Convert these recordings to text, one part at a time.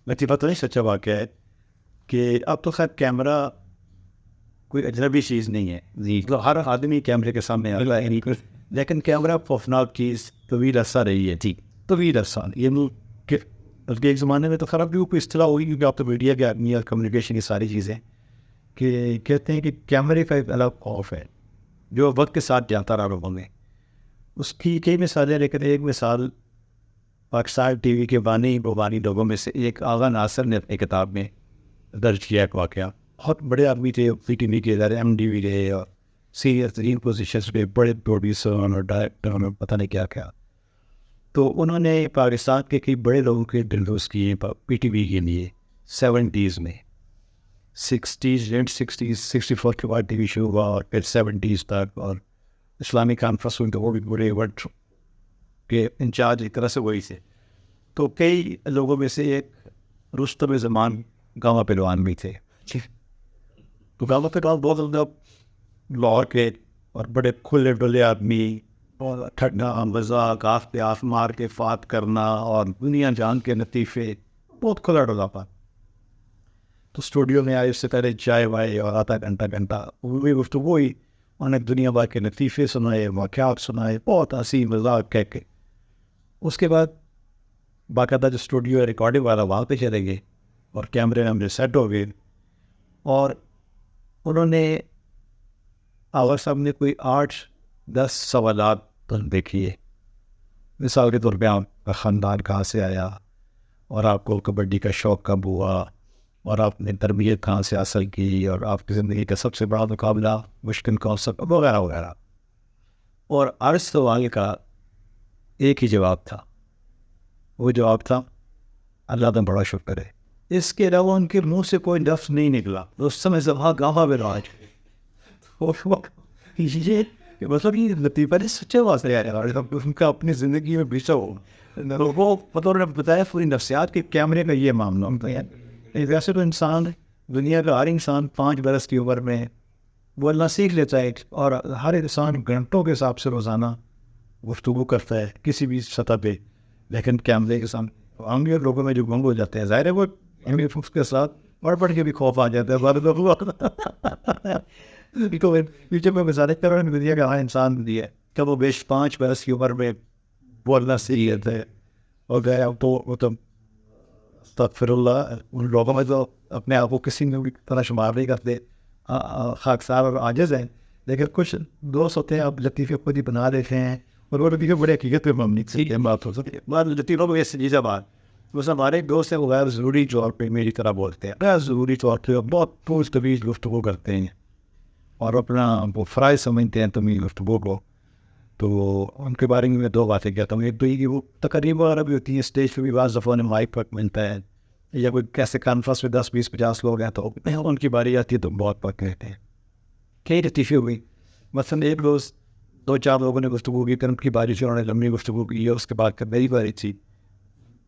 لطیفہ تو نہیں سچا واقعہ ہے کہ اب تو خیر کیمرہ کوئی اجنبی چیز نہیں ہے جی، مطلب ہر آدمی کیمرے کے سامنے آتا ہے، لیکن کیمرہ خوفناک چیز طویل عرصہ رہی ہے، ٹھیک طویل عرصہ یہ کہ بلکہ ایک زمانے میں تو خراب بھی کوئی اصطلاح ہوئی، کیونکہ آپ تو میڈیا کے آدمی اور کمیونیکیشن کی ساری چیزیں کہ کہتے ہیں کہ کیمرے کا ایک الگ خوف ہے جو وقت کے ساتھ جاتا رہا لوگوں میں. اس کی کئی مثالیں، لیکن ایک مثال پاکستان ٹی وی کے بانی لوگوں میں سے ایک آغا ناصر نے اپنی کتاب میں درج کیا ایک واقعہ. بہت بڑے آدمی تھے، پی ٹی وی کے ادارے ایم ڈی وی رہے اور سینئر ترین پوزیشنس پہ بڑے پروڈیوسر اور ڈائریکٹر اور پتہ نہیں کیا کیا. تو انہوں نے پاکستان کے کئی بڑے لوگوں کے دل دوست کیے پی ٹی وی کے لیے 70s میں، 60s لیٹ 64 کے بعد ٹی وی شو ہوا اور پھر 70s تک، اور اسلامی کانفرنس میں تو وہ بھی بڑے ورڈ کے انچارج ایک طرح سے وہی تھے. تو کئی لوگوں میں سے ایک رستم زمان گاما پہلوان بھی تھے. تو گاما پہلوان بہت زیادہ لاہور کے اور بڑے کھلے ڈلے آدمی، بہت ٹھنڈا مذاق، آف پہ آف مار کے فات کرنا اور دنیا جان کے لطیفے، بہت کھلا ڈلا پا. تو اسٹوڈیو میں آئے اس سے پہلے چائے وائے اور آدھا گھنٹہ وہی گفتگو ہوئی. انہوں نے دنیا بھر کے لطیفے سنائے، واقعات سنائے، بہت ہنسی مذاق کہہ کے. اس کے بعد باقاعدہ جو اسٹوڈیو ریکارڈنگ والا وہاں پہ چلے گئے اور کیمرے میں سیٹ ہو گئے، اور انہوں نے آغا صاحب نے کوئی 8-10 سوالات دیکھیے. مثال کے طور پہ آپ کا خاندان کہاں سے آیا، اور آپ کو کبڈی کا شوق کب ہوا، اور آپ نے تربیت کہاں سے حاصل کی، اور آپ کی زندگی کا سب سے بڑا مقابلہ مشکل کون سا، وغیرہ وغیرہ. اور ہر سوال کا ایک ہی جواب تھا. وہ جواب تھا اللہ کا بڑا شکر ہے. اس کے علاوہ ان کے منہ سے کوئی لفظ نہیں نکلا. اس سمے زباں گاما میں راج یہ مطلب یہ لطیفہ نے سچے واسطے آیا ان کا اپنی زندگی میں بیچا ہو. وہ مطلب نے بتایا پوری نفسیات کے کیمرے کا یہ معاملہ ہوتا ہے. ویسے تو انسان، دنیا کا ہر انسان 5 برس کی عمر میں بولنا سیکھ لیتا ہے، اور ہر انسان گھنٹوں کے حساب سے روزانہ گفتگو کرتا ہے کسی بھی سطح پہ. لیکن کیمرے کے سامنے عام لوگوں میں جو گنگ ہو جاتے ہیں، ظاہر ہے وہ اس کے ساتھ پڑھ کے بھی خوف آ جاتا ہے. پیچھے میں گزارش کر رہا ہوں دنیا کا ہر انسان دی ہے کہ وہ بیش 5 برس کی عمر میں بولنا سیکھ لیتا ہے. اور گیا تو مطلب استغفر اللہ، ان لوگوں میں تو اپنے آپ کو کسی نے بھی طرح شمار نہیں کرتے، خاکسار اور عاجز ہیں. لیکن کچھ دوست ہوتے ہیں آپ لطیفے خود ہی بنا دیتے ہیں، اور وہ لطیفے بڑے حقیقت پہ مبنی ہے. بات ہو سکتی ہے لطیفوں میں یہ سنجیدہ بات. بس ہمارے ایک دوست ہیں، وہ غیر ضروری طور پہ میری طرح بولتے ہیں، غیر ضروری طور پہ بہت طویل طویل گفتگو کرتے ہیں اور اپنا وہ فرائض سمجھتے ہیں طویل گفتگو کو. تو ان کے بارے میں 2 باتیں کہتا ہوں. ایک تو یہ کہ وہ تقریب وغیرہ بھی ہوتی ہیں، اسٹیج پہ بھی بعض دفعہ انہیں مائک پر ملتا ہے، یا کوئی کیسے کانفرنس میں 10-20-50 لوگ ہیں تو ان کی باری آتی ہے تو بہت وقت کہتے ہیں. کئی لطیفے ہوئی. مثلاً ایک روز 2-4 لوگوں نے گفتگو کی، ان کی باری سے انہوں نے لمبی گفتگو کی، اور اس کے بعد میری باری تھی.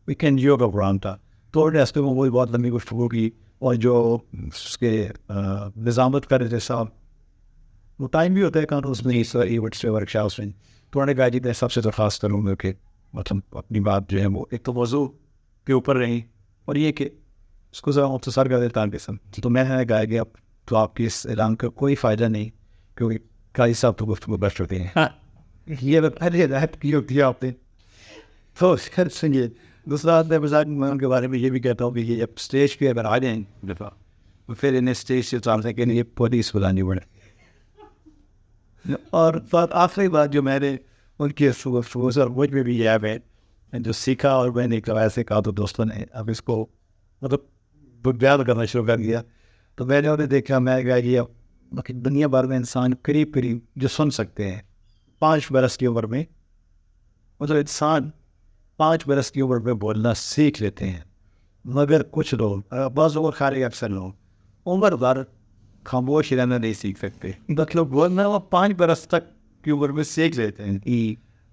ویکینڈ جیو کا پروگرام تھا، تو انہوں نے اس پہ وہی بہت لمبی گفتگو کی. اور جو اس کے نظامت کر رہے تھے صاحب، وہ ٹائم بھی ہوتا ہے کہاں اس میں ایونٹس میں ورک شاپس میں، تو انہوں نے کہا جی میں سب سے درخواست کروں گا کہ مطلب اپنی بات جو ہے وہ ایک تو موضوع کے اوپر رہیں، اور یہ کہ اس کو ذرا مختصر کر دیتا قسم. تو میں نے کہا کہ اب تو آپ کی اس اعلان کا کوئی فائدہ نہیں، کیونکہ قاضی صاحب تو گفتگو بیٹھ چکے ہیں. یہ پہلے ہدایت کی ہوتی ہے آپ نے. تو سنیے دوسرا میں ان کے بارے میں یہ بھی کہتا ہوں کہ یہ اسٹیج پہ اگر آ جائیں دفعہ، پھر انہیں اسٹیج سے اتارنے کے لیے پولیس بلانی پڑے. اور آخری بات جو میں نے ان کی گفتگو سے اور مجھ میں بھی یہ ہے جو سیکھا، اور میں نے ایسے کہا تو دوستوں نے اب اس کو مطلب بیان کرنا شروع کر دیا. تو میں نے انہیں دیکھا، میں کہا کہ دنیا بھر میں انسان قریب جو سن سکتے ہیں 5 برس کی عمر میں، مطلب انسان 5 برس کی عمر میں بولنا سیکھ لیتے ہیں. مگر کچھ لوگ، بعض لوگ خارج اکثر لوگ عمر بھر خاموش رہنا نہیں سیکھ سکتے. مطلب بولنا وہ 5 برس تک کی عمر میں سیکھ لیتے ہیں،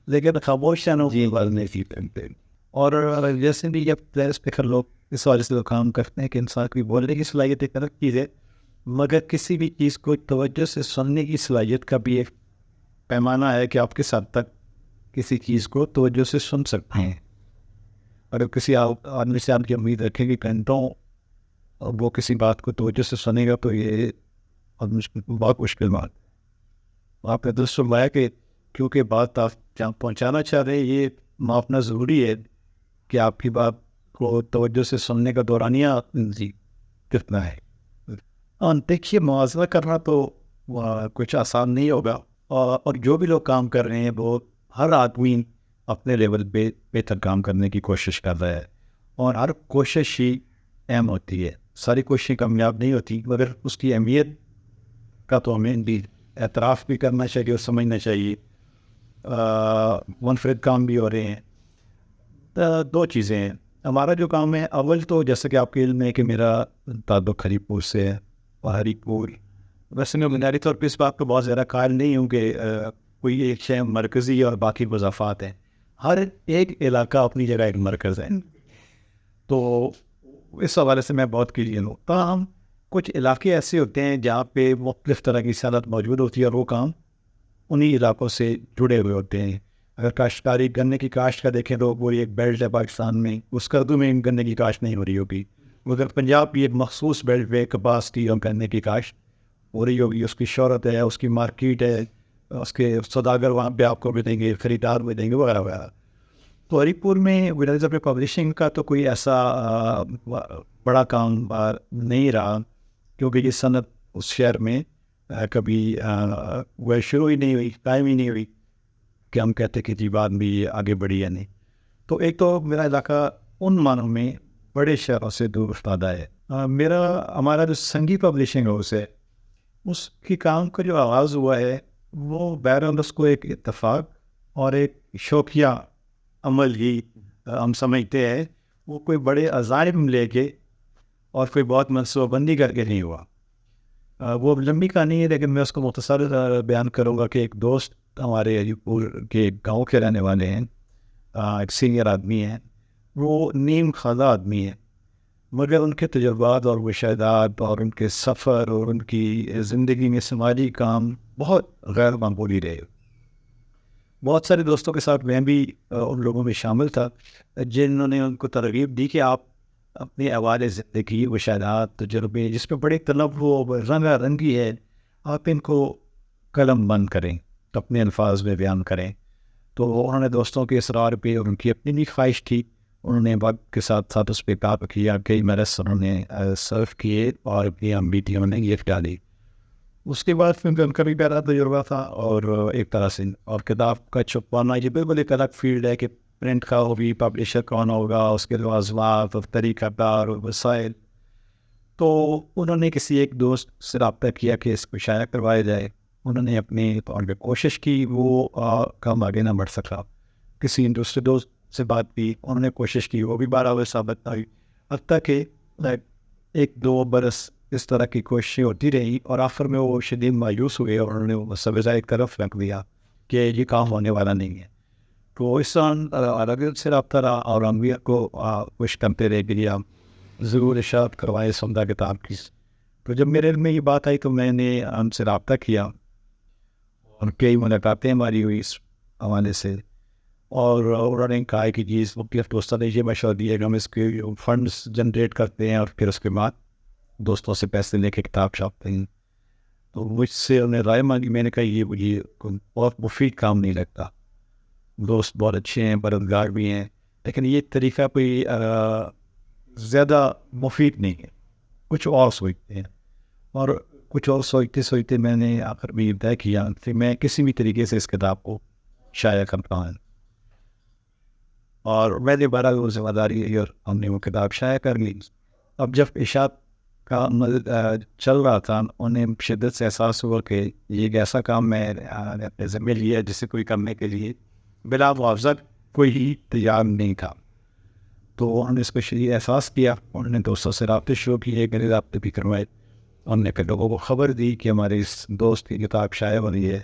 لیکن خاموش رہنا نہیں سیکھ سکتے. اور جیسے بھی جب پلیئرس پہ لوگ اس وجہ سے کام کرتے ہیں کہ انسان کی بولنے کی صلاحیت ایک الگ چیز ہے، مگر کسی بھی چیز کو توجہ سے سننے کی صلاحیت کا بھی ایک پیمانہ ہے کہ آپ کس حد تک کسی چیز کو توجہ سے سن سکتے ہیں. اگر کسی آدمی سے آپ کی امید رکھیں کہ گھنٹوں وہ کسی بات کو توجہ سے سنے گا تو یہ بہت مشکل بات ہے. آپ نے درست فرمایا کہ کیونکہ بات آپ جہاں پہنچانا چاہ رہے ہیں یہ ماپنا ضروری ہے کہ آپ کی بات کو توجہ سے سننے کا دورانیہ جی کتنا ہے. دیکھیے موازنہ کرنا تو کچھ آسان نہیں ہوگا، اور جو بھی لوگ کام کر رہے ہیں وہ ہر آدمی اپنے لیول پہ بہتر کام کرنے کی کوشش کر رہا ہے، اور ہر کوشش ہی اہم ہوتی ہے. ساری کوششیں کامیاب نہیں ہوتی، مگر اس کی اہمیت کا تو ہمیں بھی اعتراف بھی کرنا چاہیے اور سمجھنا چاہیے. منفرد کام بھی ہو رہے ہیں. دو چیزیں ہیں. ہمارا جو کام ہے اول تو جیسا کہ آپ کے علم ہے کہ میرا تعلق ہری پور سے ہے، اور ہری پور ویسے میں بنیادی طور پہ اس بات کو بہت زیادہ قائل نہیں ہوں کہ کوئی ایک شے مرکزی اور باقی مضافات ہیں. ہر ایک علاقہ اپنی جگہ ایک مرکز ہے، تو اس حوالے سے میں بہت کلیئر ہوں. تاہم کچھ علاقے ایسے ہوتے ہیں جہاں پہ مختلف طرح کی صنعت موجود ہوتی ہے اور وہ کام انہی علاقوں سے جڑے ہوئے ہوتے ہیں. اگر کاشتکاری گنے کی کاشت کا دیکھیں تو وہ ایک بیلٹ ہے پاکستان میں، اس کردو میں گنے کی کاشت نہیں ہو رہی ہوگی، مگر پنجاب کی ایک مخصوص بیلٹ پہ کپاس کی اور گنے کی کاشت ہو رہی ہوگی. اس کی شہرت ہے، اس کی مارکیٹ ہے، اس کے سوداگر وہاں پہ آپ کو ملیں گے، خریدار ملیں گے وغیرہ وغیرہ. تو ہری پور میں ولازر پہ پبلشنگ کا تو کوئی ایسا بڑا کام نہیں رہا، کیونکہ یہ صنعت اس شہر میں کبھی وہ شروع ہی نہیں ہوئی، قائم ہی نہیں ہوئی کہ ہم کہتے کہ جی بات بھی آگے بڑھی یا نہیں. تو ایک تو میرا علاقہ ان معنوں میں بڑے شہروں سے دور افتادہ ہے. ہمارا جو سنگی پبلشنگ ہاؤس ہے اس کی کام کا جو آغاز ہوا ہے وہ بہرحال اس کو ایک اتفاق اور ایک شوقیہ عمل ہی ہم سمجھتے ہیں. وہ کوئی بڑے عزائم لے کے اور کوئی بہت منصوبہ بندی کر کے نہیں ہوا. وہ لمبی کہانی ہے لیکن میں اس کو مختصر بیان کروں گا کہ ایک دوست ہمارے ہری پور کے گاؤں کے رہنے والے ہیں، ایک سینئر آدمی ہیں، وہ نیم خزہ آدمی ہیں، مگر ان کے تجربات اور مشاہدات اور ان کے سفر اور ان کی زندگی میں سماجی کام بہت غیر معمولی رہے. بہت سارے دوستوں کے ساتھ میں بھی ان لوگوں میں شامل تھا جنہوں نے ان کو ترغیب دی کہ آپ اپنے احوال زندگی، مشاہدات، تجربے جس میں بڑے تنوع رنگا رنگی ہے، آپ ان کو قلم بند کریں، اپنے الفاظ میں بیان کریں. تو انہوں نے دوستوں کے اصرار پہ اور ان کی اپنی بھی خواہش تھی، انہوں نے وقت کے ساتھ ساتھ اس پہ کام کیا. کئی میرس انہوں نے سرو کیے اور اپنی بیٹیوں نے گفٹ ڈالی. اس کے بعد پھر ان کا بھی پہلا تجربہ تھا، اور ایک طرح سے اور کتاب کا چھپوانا یہ بالکل ایک الگ فیلڈ ہے کہ پرنٹ کا ہوگی، پبلشر کون ہوگا، اس کے لوازمات اور طریقہ کار اور وسائل. تو انہوں نے کسی ایک دوست سے رابطہ کیا کہ اس کو شائع کروایا جائے. انہوں نے اپنی طور پہ کوشش کی، وہ کام آگے نہ بڑھ سکا. کسی دوسرے دوست سے بات کی، انہوں نے کوشش کی، وہ بھی 12 ثابت نہ ہوئی. حتیٰ کہ ایک دو برس اس طرح کی کوششیں ہوتی رہی اور آخر میں وہ شدید مایوس ہوئے اور انہوں نے وہ مسئلہ ایک طرف رکھ دیا کہ یہ کام ہونے والا نہیں ہے. تو اس عربیت سے رابطہ رہا اور امیر کو کچھ کرتے رہے کہ آپ ضرور ارشاد کروائے سمدہ کتاب کی. تو جب میرے علم میں یہ بات آئی تو میں نے ان سے رابطہ کیا اور کئی ملاقاتیں ہماری ہوئی اس حوالے سے، اور انہوں نے کہا کہ جی مختلف دوستوں نے یہ مشورہ دیا کہ ہم اس کے فنڈس جنریٹ کرتے ہیں اور پھر اس کے بعد دوستوں سے پیسے لے کے کتاب چھاپتے ہیں. تو مجھ سے انہوں نے رائے مانگی. میں نے کہا یہ مجھے بہت مفید کام نہیں لگتا. دوست بہت اچھے ہیں، مددگار بھی ہیں، لیکن یہ طریقہ کوئی زیادہ مفید نہیں ہے. کچھ اور سوچتے ہیں، اور کچھ اور سوچتے میں نے آخر میں یہ طے کیا کہ میں کسی بھی طریقے سے اس کتاب کو شائع کرتا ہوں. اور میں نے 12 ذمہ داری لی اور ہم نے وہ کتاب شائع کر لی. اب جب اشاعت کا عمل چل رہا تھا، انہیں شدت سے احساس ہوا کہ یہ ایک ایسا کام میں نے اپنے ذمہ لیا جسے کوئی کرنے کے لیے بلا معاوضہ کوئی ہی تیار نہیں تھا. تو انہوں نے اس کو شدید احساس کیا. انہوں نے دوستوں سے رابطے شروع کیے، میرے رابطے بھی کروائے. انہوں نے پھر لوگوں کو خبر دی کہ ہمارے اس دوست کی کتاب شائع ہو رہی ہے،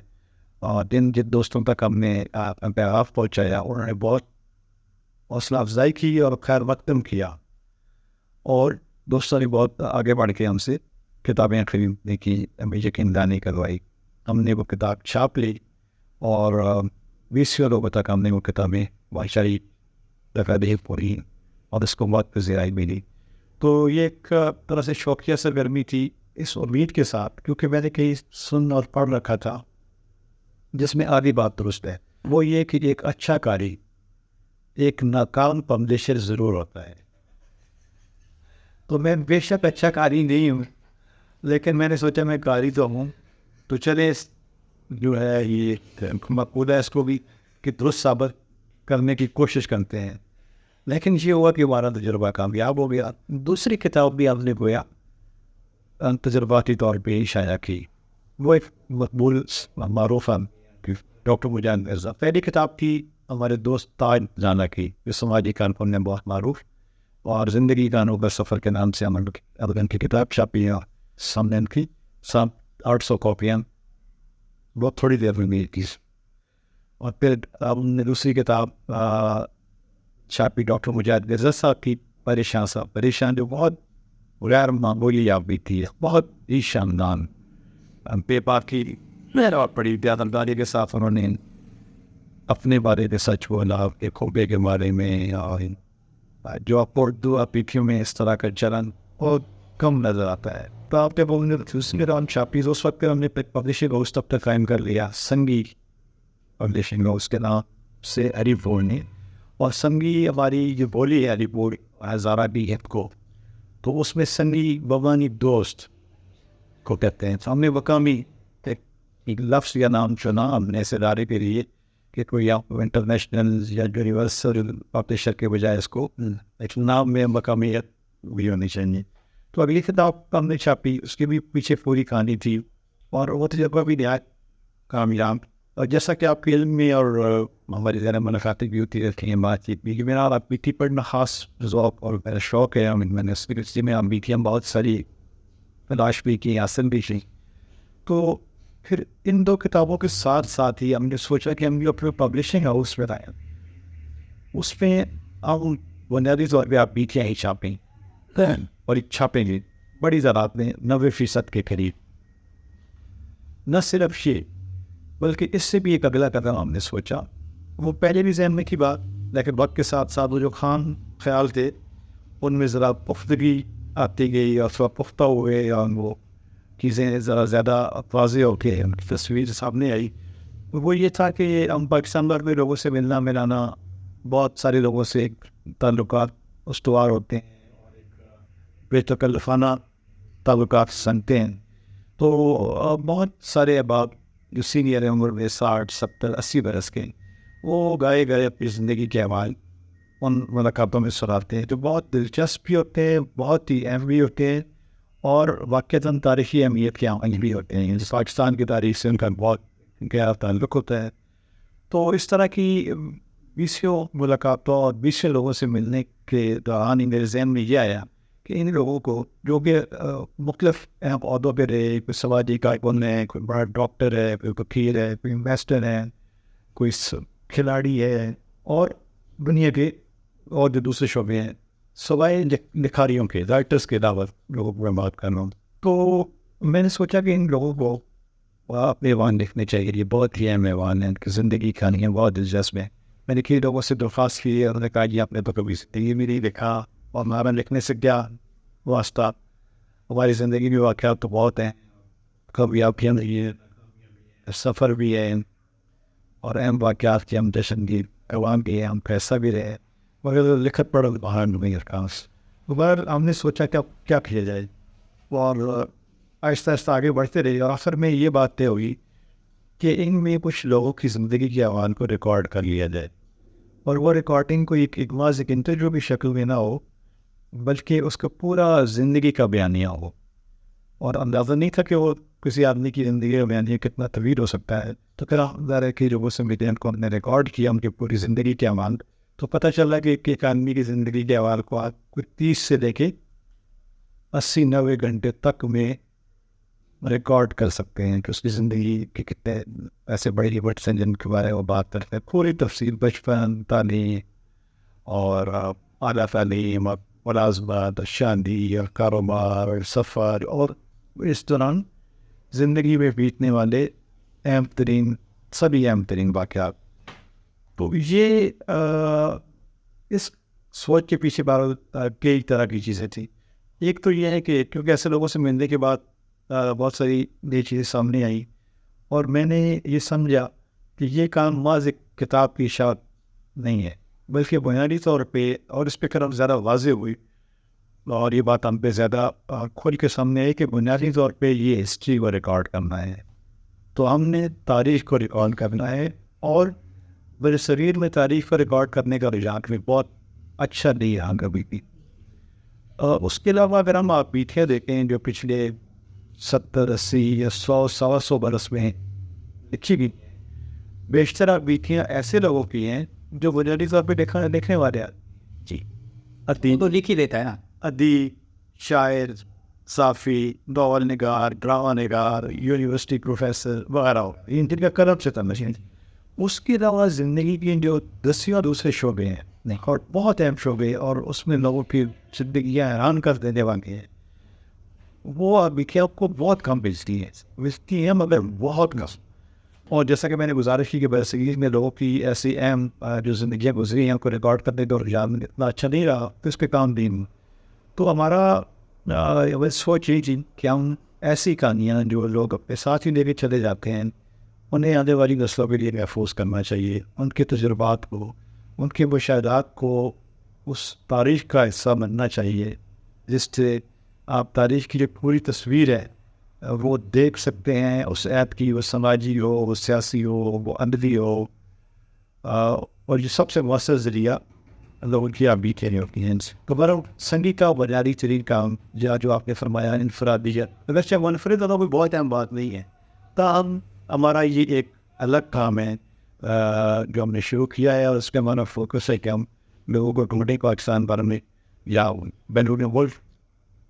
اور جن دوستوں تک ہم نے پیغام پہنچایا انہوں نے بہت حوصلہ افزائی کی اور خیر مقدم کیا، اور دوستوں نے بہت آگے بڑھ کے ہم سے کتابیں خریدنے کی ہمیں یقین دہانی کروائی. ہم نے وہ کتاب چھاپ لی اور 20 لوگوں تک ہم نے وہ کتابیں بادشاہی تقریب پوری اور اس کو بہت پذیرائی ملی. تو یہ ایک طرح سے شوقیہ سرگرمی تھی اس امید کے ساتھ, کیونکہ میں نے کہیں سن اور پڑھ رکھا تھا جس میں آدھی بات درست ہے, وہ یہ کہ ایک اچھا قاری ایک ناکام پبلشر ضرور ہوتا ہے. تو میں بے شک اچھا قاری نہیں ہوں, لیکن میں نے سوچا میں قاری تو ہوں, تو چلے جو ہے یہ مقبول ہے اس کو بھی کہ درست ثابت کرنے کی کوشش کرتے ہیں. لیکن یہ ہوا کہ ہمارا تجربہ کامیاب ہو گیا. دوسری کتاب بھی ہم نے گویا تجرباتی طور پہ شائع کی, وہ ایک مقبول معروف ڈاکٹر مجاہد مرزا. پہلی کتاب تھی ہمارے دوست تاج جانا کی, جو سماجی کارکن نے بہت معروف, اور زندگی کا انوکھا سفر کے نام سے ان کی کتاب چھاپی ہے, سامنے ان کی 800 کاپیاں بہت تھوڑی دیر میں ملی تھی. اور پھر ہم نے دوسری کتاب چھاپی ڈاکٹر مجاہد مرزا صاحب کی, پریشان صاحب پریشان, جو بہت غیر معمولی آپ بھی تھی, بہت ہی شاندان بے باکی اور بڑی دیانتداری کے ساتھ انہوں نے اپنے بارے میں سچ بولا, اپنے کھوبے کے بارے میں. اور جو آپ اردو اپیتھیوں میں اس طرح کا چلن بہت کم نظر آتا ہے. تو آپ نے وہ دوسری رام چھاپی, اس وقت ہم نے پبلشنگ ہاؤس تب تک قائم کر لیا, سنگی پبلشنگ ہاؤس کے نام سے علی پور نے. اور سنگی ہماری جو بولی ہے علی پور ہزارہ بھی ہپ کو, تو اس میں سنگی بوانی دوست کو کہتے ہیں. تو ہم نے مقامی ایک لفظ یا نام چنا ہم نے اس ادارے کے لیے کہ کوئی آپ انٹرنیشنل یا یونیورسل پبلشر کے بجائے اس کو ایک نام میں مقامیت بھی ہونی چاہیے. تو اگلی کتاب ہم نے چھاپی, اس کے بھی پیچھے پوری کہانی تھی, اور وہ تجربہ بھی نہایت کامیاب. اور جیسا کہ آپ کے علم میں اور ہماری ذہن ملاقاتیں بھی ہوتی رہتی ہیں, بات چیت بھی, کہ میرا اپیتھی پڑھنا خاص ذوق اور میرا شوق ہے. میں نے اس میں اپیتھیاں بہت ساری تلاش بھی کی, حاصل بھی کی. تو پھر ان دو کتابوں کے ساتھ ساتھ ہی ہم نے سوچا کہ ہم جو اپنے پبلشنگ ہاؤس میں آئے, اس میں ہم بنیادی طور پہ اپیتھیاں ہی چھاپیں, اور ایک چھاپیں گے بڑی تعداد میں 90% کے قریب. نہ صرف یہ بلکہ اس سے بھی ایک اگلا قدم ہم نے سوچا, وہ پہلے بھی ذہن میں کی بات, لیکن وقت کے ساتھ ساتھ وہ جو خیال تھے ان میں ذرا پختگی آتی گئی, اور تھوڑا پختہ ہوئے, اور وہ چیزیں ذرا زیادہ واضح ہو کے ان کی تصویر سامنے آئی. وہ یہ تھا کہ ہم پاکستان بھر میں لوگوں سے ملنا ملانا, بہت سارے لوگوں سے تعلقات استوار ہوتے ہیں, اور ایک بے تکلفانہ تعلقات سنتے ہیں. تو بہت سارے احباب جو سینئر عمر میں 60, 70, 80 برس کے, وہ گائے گئے اپنی زندگی کے اعمال ان ملاقاتوں میں سناتے ہیں, جو بہت دلچسپ بھی ہوتے ہیں, بہت ہی اہم بھی ہوتے ہیں, اور واقعتاً تاریخی اہمیت کے عمل بھی ہوتے ہیں. پاکستان کی تاریخ سے ان کا بہت گہرا تعلق ہوتا ہے. تو اس طرح کی 20 ملاقاتوں اور 20 لوگوں سے ملنے کے دوران ہی میرے ذہن میں یہ آیا کہ ان لوگوں کو, جو کہ مختلف اہم عہدوں پہ رہے, کوئی سماجی کارکن ہے, کوئی بڑا ڈاکٹر ہے, کوئی وکیل ہے, کوئی انویسٹر ہے, کوئی کھلاڑی ہے, اور دنیا کے اور جو دوسرے شعبے ہیں, سوائے لکھاریوں کے, رائٹرس کے علاوہ لوگوں کو میں بات کر رہا ہوں. تو میں نے سوچا کہ ان لوگوں کو اپنے ایوان لکھنے چاہیے. یہ بہت ہی اہم ایوان ہے, ان کی زندگی کہانیاں بہت دلچسپ ہیں. میں نے کئی لوگوں سے درخواست کی ہے, انہوں نے کہا جی آپ نے تو کبھی زندگی میں نہیں لکھا, اور ہمارا لکھنے سے کیا واسطہ, ہماری زندگی میں واقعات تو بہت ہیں, کبھی آپ کے نہیں ہے, سفر بھی ہے, اور اہم واقعات کی ہم جشن کی ایوان بھی ہے, ہم پیسہ بھی رہے, مگر لکھت پڑھ باہر نہیں رکھاس. مگر ہم نے سوچا کہ اب کیا کیا جائے, اور آہستہ آہستہ آگے بڑھتے رہے. اور آخر میں یہ بات طے ہوئی کہ ان میں کچھ لوگوں کی زندگی کے احوال کو ریکارڈ کر لیا جائے, اور وہ ریکارڈنگ کو ایک محض ایک انٹرویو کی شکل میں نہ ہو, بلکہ اس کا پورا زندگی کا بیانیہ ہو. اور اندازہ نہیں تھا کہ وہ کسی آدمی کی زندگی کا بیانیہ کتنا طویل ہو سکتا ہے. تو پھر ظاہر ہے کہ جو وہ سمیٹین کو ہم نے ریکارڈ کیا ان کی پوری زندگی کے احوال, تو پتہ چلا کہ ایک آدمی کی زندگی کے احوال کو آپ کوئی 30 سے لے کے 80-90 گھنٹے تک میں ریکارڈ کر سکتے ہیں کہ اس کی زندگی کے کتنے ایسے بڑے ایونٹس ہیں جن کے بارے میں وہ بات کرتے ہیں, پوری تفصیل, بچپن, تعلیم, اور اعلیٰ تعلیم, اور ملازمت, شادی, اور کاروبار, اور سفر, اور اس دوران زندگی میں بیتنے والے اہم ترین, سبھی اہم ترین واقعات. تو یہ اس سوچ کے پیچھے کئی طرح کی چیزیں تھیں. ایک تو یہ ہے کہ کیونکہ ایسے لوگوں سے ملنے کے بعد بہت ساری نئی چیزیں سامنے آئیں اور میں نے یہ سمجھا کہ یہ کام محض ایک کتاب کی اشاعت نہیں ہے بلکہ بنیادی طور پہ، اور اس پہ کرم زیادہ واضح ہوئی اور یہ بات ہم پہ زیادہ کھول کے سامنے ہے کہ بنیادی طور پہ یہ ہسٹری کو ریکارڈ کرنا ہے. تو ہم نے تاریخ کو ریکارڈ کرنا ہے اور میرے شریر میں تاریخ کو ریکارڈ کرنے کا رجحان بھی بہت اچھا نہیں رہا کبھی بھی. اس کے علاوہ اگر ہم آپ بیتیاں دیکھیں جو پچھلے 70 80 یا 100 برس میں لکھی گئی، بیشتر آپ بیتیاں ایسے لوگوں کی ہیں جو بنیادی طور پہ دیکھنے والے ہیں. جی، تو لکھ ہی لیتا ہے نا. ادیب، شاعر، صحافی، ناول نگار، ڈرامہ نگار، یونیورسٹی پروفیسر وغیرہ ان کا قلم سے تمشین. اس کے علاوہ زندگی کی جو دسیوں دوسرے شعبے ہیں اور بہت اہم شعبے اور اس میں لوگوں کی زندگیاں حیران کر دینے والی ہیں، وہ ابھی کہ آپ کو بہت کم ملتی ہیں مگر بہت کم. اور جیسا کہ میں نے گزارش کی کہ برصغیر میں لوگوں کی ایسی اہم جو زندگیاں گزری ہیں ان کو ریکارڈ کرنے کا رجحان اتنا اچھا نہیں رہا تو اس پہ کام دین. تو ہمارا سوچ یہی تھی کہ ہم ایسی کہانیاں جو لوگ اپنے ساتھ ہی لے کے چلے جاتے ہیں انہیں آنے والی نسلوں کے لیے محفوظ کرنا چاہیے. ان کے تجربات کو، ان کے مشاہدات کو اس تاریخ کا حصہ بننا چاہیے جس سے آپ تاریخ کی جو پوری تصویر ہے وہ دیکھ سکتے ہیں. اس عید کی وہ سماجی ہو، وہ سیاسی ہو، وہ عدلی ہو، اور یہ سب سے مؤثر ذریعہ لوگوں کی آپ بھی کہنے ہوتی ہیں. تو برا سنگی کا بنیادی ترین کام جو آپ نے فرمایا انفرادیت، اگرچہ منفرد ہونا کوئی بہت اہم بات نہیں ہے، تاہم ہمارا یہ ایک الگ کام ہے جو ہم نے شروع کیا ہے اور اس پہ ہمارا فوکس ہے کہ ہم لوگوں کو ڈھونڈیں پاکستان بھر میں یا بیرون ملک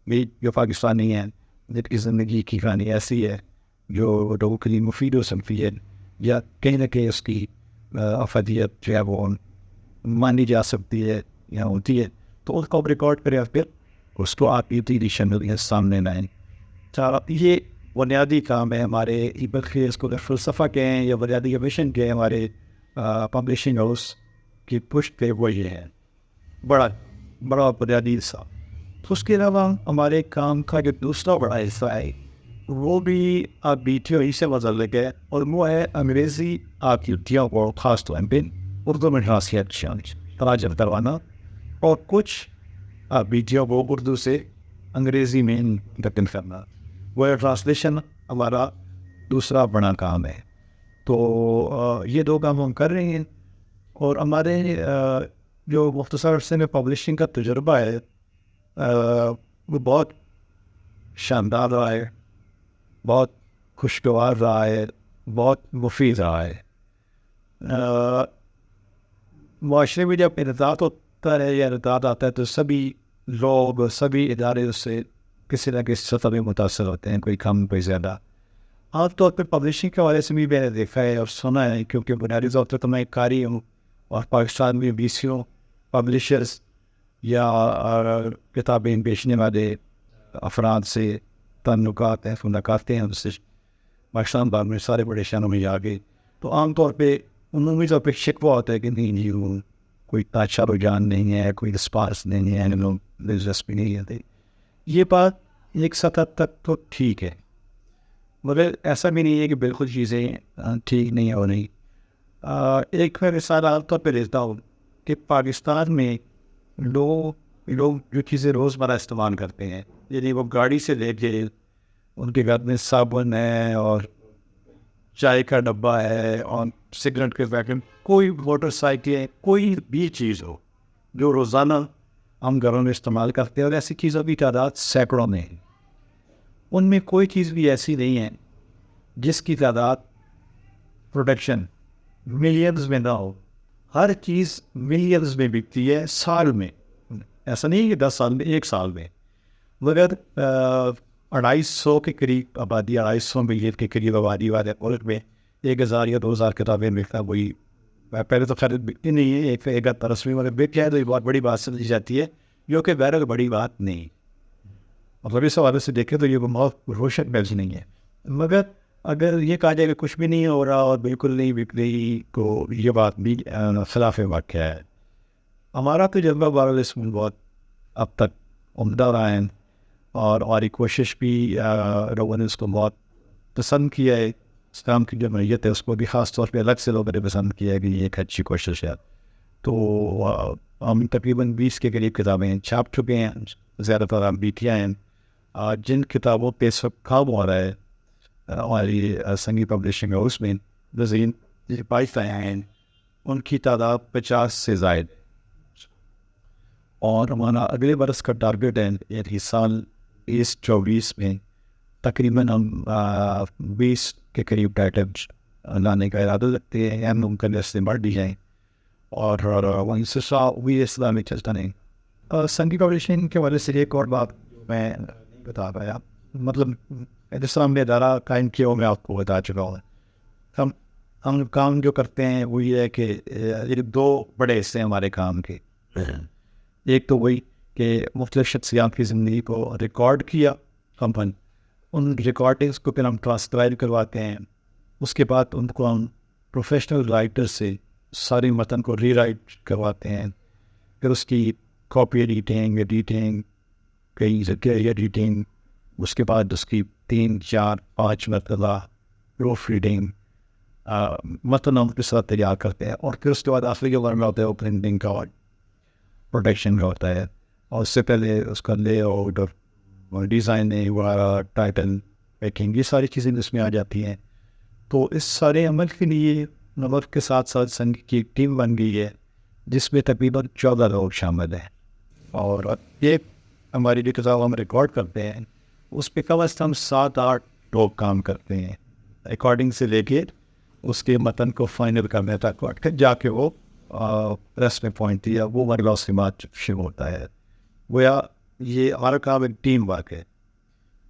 بھی جو پاکستانی ہیں جن کی زندگی کی کہانی ایسی ہے جو لوگوں کے لیے مفید ہو سکتی ہے یا کہیں نہ کہیں اس کی افادیت جو ہے وہ مانی جا سکتی ہے یا ہوتی ہے، تو اس کو آپ ریکارڈ کریں اور پھر اس کو آپ ایڈیشن سامنے لائیں. یہ بنیادی کام ہے ہمارے، بلکہ اس کو فلسفہ کہیں یا بنیادی مشن کہیں ہمارے پبلشنگ ہاؤس کی پشت پہ وہ یہ ہے بڑا بنیادی حصہ. تو اس کے علاوہ ہمارے کام کا جو دوسرا بڑا حصہ ہے وہ بھی آپ بیٹیوں ہی سے متعلق ہے اور وہ ہے انگریزی آکیوتیوں کو خاص طور پہ اردو میں تراجم کروانا اور کچھ بیٹیوں کو اردو سے انگریزی میں منتقل کرنا. وہ ٹرانسلیشن ہمارا دوسرا بڑا کام ہے. تو یہ دو کام ہم کر رہے ہیں اور ہمارے جو مختصر عرصے میں پبلشنگ کا تجربہ ہے وہ بہت شاندار رہا ہے، بہت خوشگوار رہا ہے، بہت مفید رہا ہے. معاشرے میں جب انعطاف ہوتا ہے یا انعطاف آتا ہے تو سبھی لوگ، سبھی ادارے اس سے کسی نہ کسی سطح میں متاثر ہوتے ہیں، کوئی کم کوئی زیادہ. عام طور پہ پبلشنگ کے حوالے سے بھی میں نے دیکھا ہے اور سنا ہے، کیونکہ بنیادی طور پر تو میں ایک قاری ہوں اور پاکستان میں 20 پبلشرز یا کتابیں بیچنے والے افراد سے تعلقات ہیں، ملاقاتیں ہیں ان سے پاکستان بھر میں سارے بڑے شہروں میں جا کے. تو عام طور پہ عمومی طور پہ شکوہ ہوتا ہے کہ نہیں جی کوئی اچھا رجحان نہیں ہے، کوئی رسپانس نہیں ہے، لوگ دلچسپی نہیں ہے. یہ بات ایک سطح تک تو ٹھیک ہے مگر ایسا بھی نہیں ہے کہ بالکل چیزیں ٹھیک نہیں ہو رہی. ایک میں مثال عام طور پہ دیتا ہوں کہ پاکستان میں لوگ جو چیزیں روزمرہ استعمال کرتے ہیں، یعنی وہ گاڑی سے لے کے ان کے گھر میں صابن ہے اور چائے کا ڈبہ ہے اور سگریٹ کے پیکٹ، کوئی موٹر سائیکل، کوئی بھی چیز ہو جو روزانہ ہم گھروں میں استعمال کرتے ہیں، اور ایسی چیزوں کی تعداد سینکڑوں میں ہے. ان میں کوئی چیز بھی ایسی نہیں ہے جس کی تعداد پروڈکشن ملینز میں نہ ہو. ہر چیز ملینز میں بکتی ہے سال میں، ایسا نہیں کہ 10 سال میں، 1 سال میں. مگر 250 کے قریب آبادی، 250 ملین کے قریب آبادی والے ملک میں 1000 یا 2000 کتابیں لکھنا وہی پہلے تو خیر بکتی نہیں ہے، ایک رسمی مگر بک جائے تو یہ بہت بڑی بات سمجھی جاتی ہے، جو کہ بہرحال بڑی بات نہیں. مطلب اس حوالے سے دیکھیں تو یہ بہت روشن پیش نہیں ہے. مگر اگر یہ کہا جائے کہ کچھ بھی نہیں ہو رہا اور بالکل نہیں بک رہی تو یہ بات بھی خلاف واقعہ ہے. ہمارا تجربہ بہرحال اس میں بہت اب تک عمدہ رہا ہے، اور ہماری کوشش بھی لوگوں نے اس کو بہت پسند کیا ہے. اسلام کی جو نوعیت ہے اس کو بھی خاص طور پہ الگ سے لوگوں نے پسند کیا ہے کہ یہ ایک اچھی کوشش ہے. تو ہم تقریباً 20 کے قریب کتابیں چھاپ چکے ہیں، زیادہ تر ہم بیٹیاں ہیں. جن کتابوں پہ اس وقت کام ہو رہا ہے ہماری سنگی پبلشنگ ہاؤس میں، نظین پائف ہیں، ان کی تعداد 50 سے زائد. اور ہمارا اگلے برس کا ٹارگیٹ ہے یعنی سال 2024 میں تقریباً ہم 20 کے قریب ٹائٹلس لانے کا ارادہ رکھتے ہیں، ہم ممکن سے بڑھ بھی جائیں. اور وہیں سے وہی اسلامی چلتا نہیں. سنگی پبلشنگ کے والے سے ایک اور بات میں نہیں بتا پایا، مطلب جس طرح ہم نے ادارہ قائم کیا ہو میں آپ کو بتا چکا ہوں. ہم کام جو کرتے ہیں وہ یہ ہے کہ یہ 2 بڑے حصے ہیں ہمارے کام کے. ایک تو وہی کہ مختلف شخصیات کی زندگی کو ریکارڈ کیا ہم ان ریکارڈنگس کو پھر ہم ٹرانسکرائب کرواتے ہیں. اس کے بعد ان کو ہم پروفیشنل رائٹر سے ساری متن کو ری رائٹ کرواتے ہیں. پھر اس کی کاپی ایڈیٹنگ کئی جگہ ایڈیٹنگ، اس کے بعد اس کی 3 4 5 مرتبہ پروف ریڈنگ متن ہم کے ساتھ تیار کرتے ہیں. اور پھر اس کے بعد آخری جو ورنہ ہوتا ہے وہ پرنٹنگ کا اور پروڈکشن کا ہوتا ہے. اور اس سے پہلے اس کا لے آؤٹ اور ڈیزائننگ وغیرہ، ٹائٹل پیکنگ، یہ ساری چیزیں اس میں آ جاتی ہیں. تو اس سارے عمل کے لیے نمبر کے ساتھ ساتھ سنگ کی ایک ٹیم بن گئی ہے جس میں تقریباً 14 لوگ شامل ہیں. اور یہ ہماری جو کتاب ہم ریکارڈ کرتے ہیں اس پہ کم از کم 7-8 لوگ کام کرتے ہیں، ریکارڈنگ سے لے کے اس کے متن کو فائنل کرنے تک، پھر جا کے وہ پریس میں پوائنٹ دیا وہ مرلا اس کے بعد شروع ہوتا ہے. گویا یہ ہمارا کام ایک ٹیم ورک ہے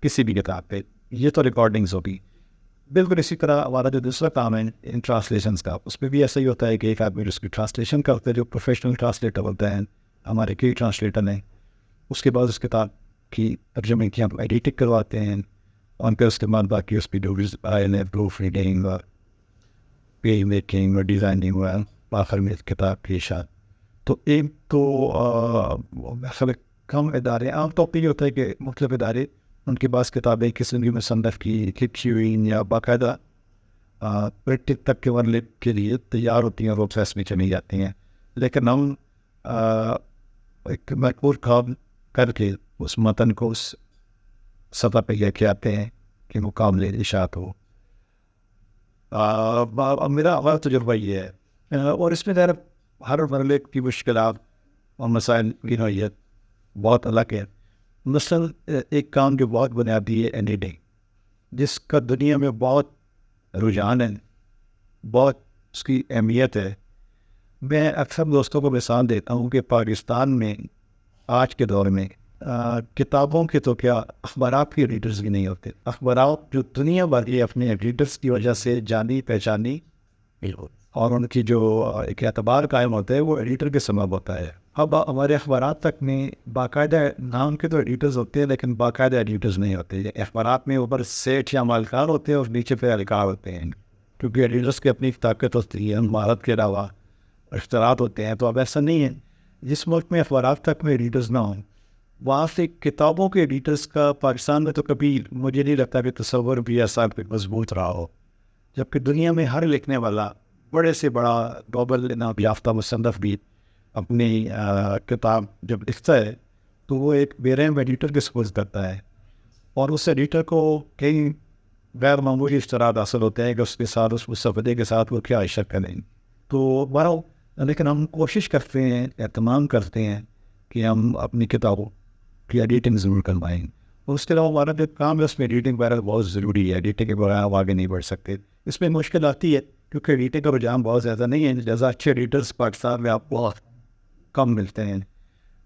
کسی بھی کتاب پہ. یہ تو ریکارڈنگز ہوگی. بالکل اسی طرح ہمارا جو دوسرا کام ہے ان ٹرانسلیشنس کا، اس میں بھی ایسا ہی ہوتا ہے کہ ایک آدمی اس کی ٹرانسلیشن کرتے ہیں جو پروفیشنل ٹرانسلیٹر ہوتے ہیں. ہمارے کئی ٹرانسلیٹر ہیں. اس کے بعد اس کتاب کی ترجمے کی ہم ایڈیٹنگ کرواتے ہیں، اور پھر اس کے بعد باقی اس پہ جو پروف ریڈنگ اور پی میکنگ اور ڈیزائننگ ہوا آخر میں کتاب کی اشاعت. تو ایک تو کم ادارے، عام طور پہ یہ ہوتا ہے کہ مختلف ادارے ان کے پاس کتابیں قسم کی مصنف کی لکھی ہوئی یا باقاعدہ پرنٹنگ تک کے ورلے کے لیے تیار ہوتی ہیں اور وہ پریس میں چلی جاتی ہیں. لیکن ہم ایک مقبول کام کر کے اس متن کو اس سطح پہ لے کے آتے ہیں کہ مقابلے اشاعت ہو. میرا ہمارا تجربہ یہ ہے. اور اس میں ذرا ہر مرحلے کی مشکلات اور مسائل کی نوعیت بہت الگ ہے. مثلاً ایک کام جو بہت بنیادی ہے ایڈیٹنگ، جس کا دنیا میں بہت رجحان ہے، بہت اس کی اہمیت ہے. میں اکثر دوستوں کو مثال دیتا ہوں کہ پاکستان میں آج کے دور میں کتابوں کے تو کیا اخبارات کے ایڈیٹرز بھی نہیں ہوتے. اخبارات جو دنیا بھر کے اپنے ایڈیٹرز کی وجہ سے جانی پہچانی اور ان کی جو ایک اعتبار قائم ہوتا ہے وہ ایڈیٹر کے سبب ہوتا ہے. اب ہمارے اخبارات تک میں باقاعدہ نام کے تو ایڈیٹرز ہوتے ہیں لیکن باقاعدہ ایڈیٹرز نہیں ہوتے. اخبارات میں اوپر سیٹ یا مالکان ہوتے ہیں اور نیچے پہ اہلکار ہوتے ہیں، کیونکہ ایڈیٹرز کی اپنی طاقت ہوتی ہے، مہارت کے علاوہ اختیارات ہوتے ہیں. تو اب ایسا نہیں ہے. جس ملک میں اخبارات تک میں ایڈیٹرز نہ ہوں وہاں سے کتابوں کے ایڈیٹرز کا پاکستان میں تو کبھی مجھے نہیں لگتا کہ تصور بھی ایسا مضبوط رہا ہو. جبکہ دنیا میں ہر لکھنے والا بڑے سے بڑا گلوبل انعام یافتہ مصنف بھی اپنی کتاب جب لکھتا ہے تو وہ ایک بے رحم ایڈیٹر کے سپورٹ کرتا ہے، اور اس ایڈیٹر کو کئی غیر معمولی اشتراط حاصل ہوتے ہیں کہ اس کے ساتھ اس مصفدے کے ساتھ وہ کیا اشر کریں. تو بہرحال لیکن ہم کوشش کرتے ہیں، اہتمام کرتے ہیں کہ ہم اپنی کتابوں کی ایڈیٹنگ ضرور کروائیں. اور اس کے علاوہ ہمارا جو کام ہے اس میں ایڈیٹنگ وغیرہ بہت ضروری ہے. ایڈیٹنگ کے بغیر ہم آگے نہیں بڑھ سکتے. اس میں مشکل آتی ہے کیونکہ ایڈیٹنگ کا رجحان بہت زیادہ نہیں ہے. جیسا اچھے ایڈیٹرز پاکستان میں آپ کو بہت کم ملتے ہیں.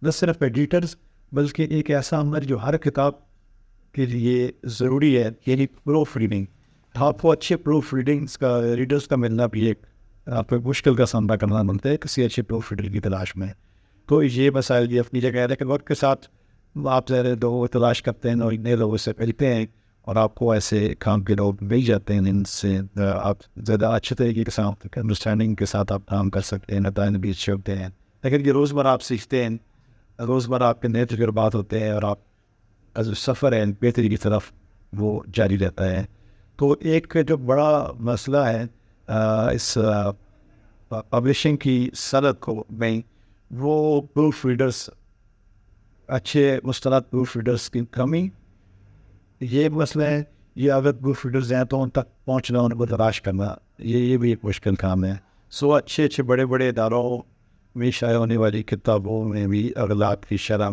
نہ صرف ایڈیٹرز بلکہ ایک ایسا عمل جو ہر کتاب کے لیے ضروری ہے، یعنی پروف ریڈنگ. آپ کو اچھے پروف ریڈنگس کا ریڈرز کا ملنا بھی ایک آپ کو مشکل کا سامنا کرنا بنتا ہے کسی اچھے پروف ریڈر کی تلاش میں. تو یہ مسائل بھی اپنی جگہ ہے، لیکن وقت کے ساتھ آپ ذرا لوگوں تلاش کرتے ہیں اور نئے لوگوں سے ملتے ہیں اور آپ کو ایسے کام کے لوگ مل جاتے ہیں جن سے آپ زیادہ اچھے طریقے کے ساتھ انڈرسٹینڈنگ کے ساتھ آپ کام کر سکتے ہیں. نتائج بھی اچھے ہوتے ہیں، لیکن یہ روزمرہ آپ سیکھتے ہیں, روزمرہ آپ کے نئے تجربات ہوتے ہیں اور آپ کا جو سفر ہے بہتری کی طرف وہ جاری رہتا ہے. تو ایک جو بڑا مسئلہ ہے اس پبلشنگ کی صنعت کو میں, وہ پروف ریڈرس, اچھے مستند پروف ریڈرس کی کمی, یہ مسئلہ ہے. یہ اگر پروف ریڈرز ہیں تو ان تک پہنچنا, ان کو تلاش کرنا, یہ بھی ایک مشکل کام ہے. سو اچھے بڑے بڑے اداروں میں شائع ہونے والی کتابوں میں بھی اغلاط کی شرح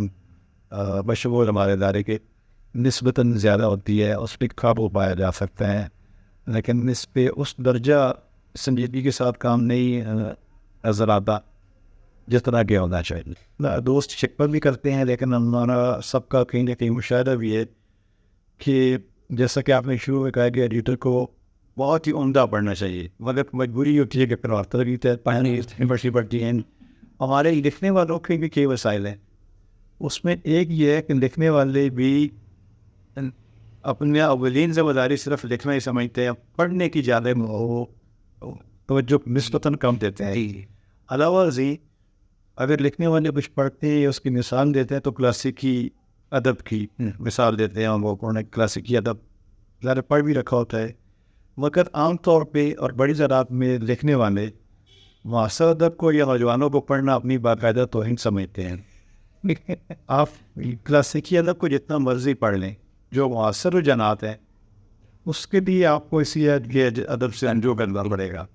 بشمول ہمارے ادارے کے نسبتاً زیادہ ہوتی ہے, اس پہ قابو پایا جا سکتا ہے, لیکن اس پہ اس درجہ سنجیدگی کے ساتھ کام نہیں نظر آتا جس طرح کے ہونا چاہیے. دوست شکوہ بھی کرتے ہیں, لیکن ہمارا سب کا کہیں نہ کہیں مشاہدہ بھی ہے کہ جیسا کہ آپ نے شروع میں کہا کہ ایڈیٹر کو بہت ہی عمدہ پڑھنا چاہیے, مگر مجبوری ہوتی ہے کہ پھر آرتر کی یونیورسٹی پڑھتی ہیں. ہمارے لکھنے والوں کے بھی کئی وسائل ہیں, اس میں ایک یہ ہے کہ لکھنے والے بھی اپنے اولین ذمہ داری صرف لکھنا ہی سمجھتے ہیں, پڑھنے کی زیادہ توجہ نسبتاً کم دیتے ہیں. علاوہ ازیں اگر لکھنے والے کچھ پڑھتے ہیں, اس کی مثال دیتے ہیں, تو کلاسیکی ادب کی مثال دیتے ہیں, اور وہ انہوں نے کلاسیکی ادب زیادہ پڑھ بھی رکھا ہوتا ہے. مگر عام طور پہ اور بڑی تعداد میں لکھنے والے معاصر ادب کو یا نوجوانوں کو پڑھنا اپنی باقاعدہ توہین سمجھتے ہیں. آپ کلاسیکی ادب کو جتنا مرضی پڑھ لیں, جو معاصر رجحانات ہیں اس کے لیے آپ کو اسی ادب سے رجوع کرنا پڑے گا.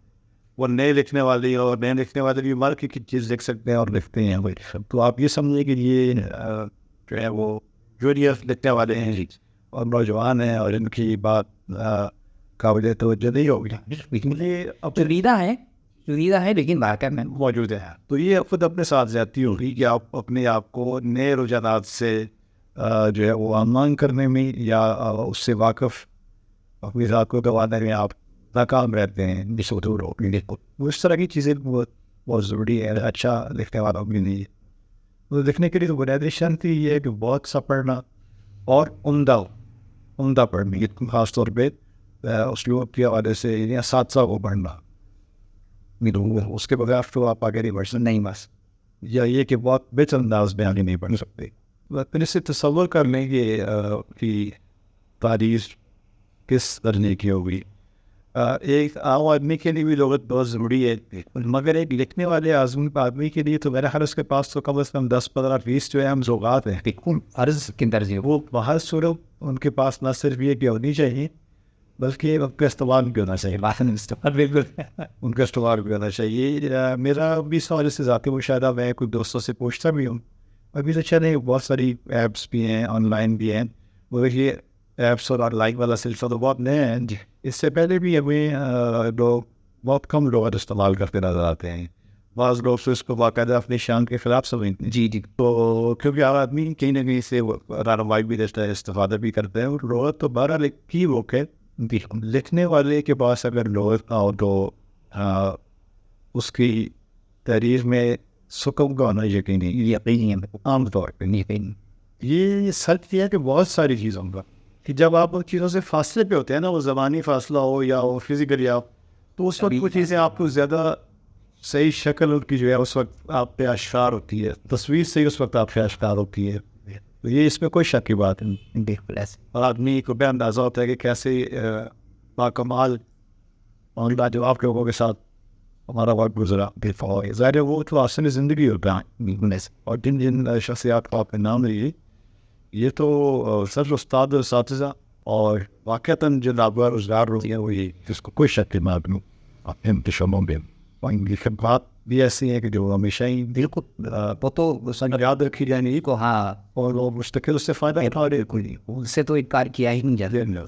وہ نئے لکھنے والے اور نئے لکھنے والے بھی مار کی چیز لکھ سکتے ہیں اور لکھتے ہیں. تو آپ یہ سمجھیں کہ یہ جو ہے وہ جونیئر لکھنے والے ہیں اور نوجوان ہیں, اور ان کی بات قابل توجہ نہیں ہوگی. شدیدہ ہے لیکن واقع میں موجود ہے. تو یہ خود اپنے ساتھ زیادتی ہوگی کہ آپ اپنے آپ کو نئے رجحانات سے جو ہے وہ آنلائن کرنے میں یا اس سے واقف اپنی ذات کو گوانے میں آپ ناکام رہتے ہیں. اس طرح کی چیزیں بہت ضروری ہے اچھا لکھنے والوں کے لیے. لکھنے کے لیے تو بنیادی شرط ہی یہ ہے کہ بہت سا پڑھنا اور عمدہ پڑھنا, خاص طور پہ اسلوب کے حوالے سے یا اساتذہ کو پڑھنا. اس کے بغیر تو آپ آگے نہیں بڑھ سکتے, نہیں بس, یا یہ کہ بہت بہتر انداز میں آگے نہیں بڑھ سکتے. پھر اس سے تصور کر لیں کہ تاریخ کس درجے کی ہوگی. ایک عام آدمی کے لیے بھی لغت بہت ضروری ہے, مگر ایک لکھنے والے آدمی کے لیے تو میرا خیال اس کے پاس تو کم از کم 10-15-20 جو ہے ہم ذوقات ہیں. فرض کے درجے وہ بہت صورت ان کے پاس نہ صرف یہ کہ ہونی چاہیے بلکہ ان کا استعمال بھی ہونا چاہیے. بالکل ان کا استعمال بھی ہونا چاہیے. میرا بھی اس حوالے سے ذاتی مشاہدہ, میں کچھ دوستوں سے پوچھتا بھی ہوں, ابھی تو اچھا نہیں, بہت ساری ایپس بھی ہیں, آن لائن بھی ہیں. وہ یہ ایپس اور آن لائن والا سلسلہ تو بہت نئے ہیں. اس سے پہلے بھی ہمیں لوگ بہت کم لغت استعمال کرتے نظر آتے ہیں. بعض لوگ تو اس کو باقاعدہ اپنی شان کے خلاف سمجھتے ہیں. جی تو کیونکہ ہر آدمی کہیں نہ کہیں سے رہنمائی بھی دیتا ہے, استفادہ بھی کرتے ہیں. اور لغت تو بہرحال کی وہ کہ لکھنے والے کے پاس اگر لغت نہ ہو تو اس کی تحریر میں سکون کا ہونا یقینی عام طور پہ نہیں. یہ سچ یہ ہے کہ بہت ساری چیزوں کا کہ جب آپ ان چیزوں سے فاصلے پہ ہوتے ہیں نا, وہ زبانی فاصلہ ہو یا وہ فزیکلی آپ, تو اس وقت وہ چیزیں آپ کو زیادہ صحیح شکل ان کی جو ہے اس وقت آپ پہ اشکار ہوتی ہے, تصویر سے ہی اس وقت آپ پہ اشکار ہوتی ہے. تو یہ اس میں کوئی شک کی بات نہیں. اور آدمی کو بے اندازہ ہوتا ہے کہ کیسے باکمال معاملہ جو آپ لوگوں کے ساتھ ہمارا وقت گزرا. ظاہر ہے وہ تو آسن زندگی ہوتا ہے, اور جن شخصیات کو آپ نے نام لیے یہ تو سر استاد اساتذہ اور واقعتاً جو نابغہ روزگار ہوتی ہیں وہ یہ جس کو کوئی شک نہیں معلوم آپ انتشاموں میں بات بھی ایسی ہے کہ جو ہمیشہ ہی دل کو یاد رکھی جائیں گی. ہاں, اور وہ مستقل اس سے فائدہ اٹھا رہے کوئی ان سے تو انکار کیا ہی نہیں جاتا.